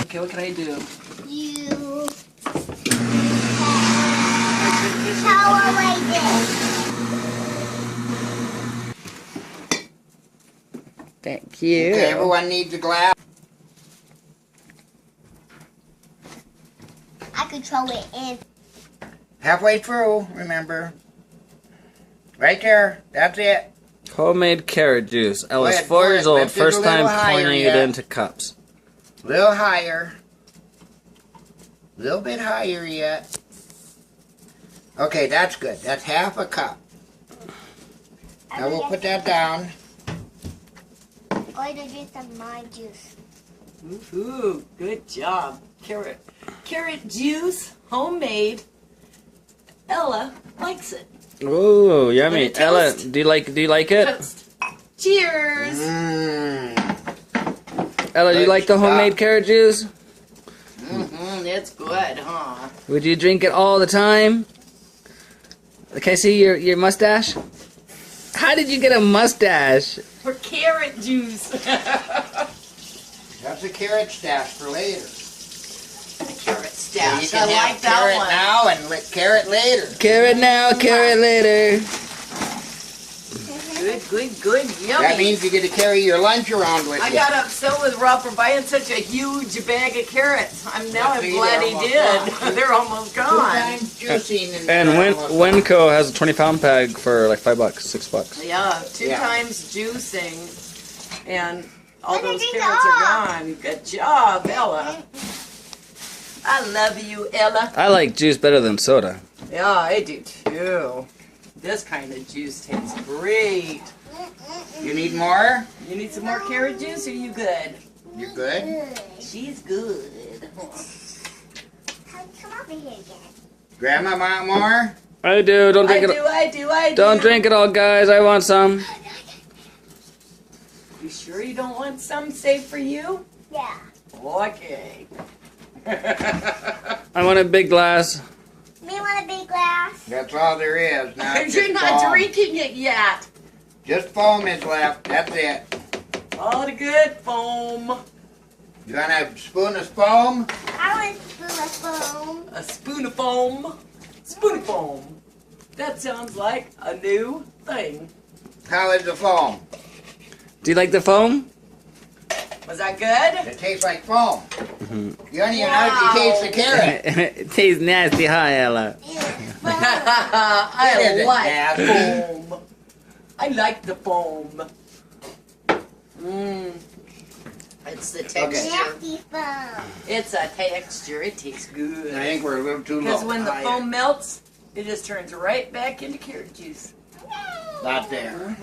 Okay, what can I do? You power like this. Thank you. Okay, everyone needs a glass. I could throw it in. Halfway through, remember. Right there. That's it. Homemade carrot juice. Ella's ahead, 4 go years ahead. old, Lift it a first time little higher pouring it yet. into cups. A little higher. A little bit higher yet. Okay, that's good. That's half a cup. Now we'll put that down. Going to get some my juice. Ooh, good job. Carrot juice, homemade. Ella likes it. Ooh, yummy. Let it Ella, toast. do you like it? Toast. Cheers. Ella, do you Good like the homemade stuff. carrot juice? It's good, huh? Would you drink it all the time? Can I see your mustache? How did you get a mustache? For carrot juice. That's a carrot stash for later. Carrot So stash. you can I have like that carrot one. now and carrot later. Carrot now, carrot later. Good, yummy. That means you get to carry your lunch around with I you. got upset with Rob for buying such a huge bag of carrots. I'm See, glad he they're did. almost gone. They're almost Two gone. times juicing And almost Winco has a 20-pound bag for like $5, $6. Yeah, two Yeah. times juicing, and all Look at those these carrots are dogs. gone. Good job, Ella. I love you, Ella. I like juice better than soda. Yeah, I do too. This kind of juice tastes great. You need more? You need some more carrot juice, or you good? You good? She's good. Come over here again. Grandma want more? I do. Don't drink it. I do. Don't drink it all, guys. I want some. You sure you don't want some saved for you? Yeah. Okay. I want a big glass. Me want a big glass. That's all there is. Now it's You're just not foam. drinking it yet. Just foam is left. That's it. All the good foam. You want a spoon of foam? I want a spoon of foam. A spoon of foam. Spoon of foam. That sounds like a new thing. How is the foam? Do you like the foam? Was that good? It tastes like foam. You don't even Wow. hardly taste the carrot. It tastes nasty, huh, Ella? I It isn't like nasty. foam. I like the foam. It's the texture. Nasty foam. It's a texture. It tastes I good. think we're a little too low. Because when the Higher. foam melts, it just turns right back into carrot juice. Not there.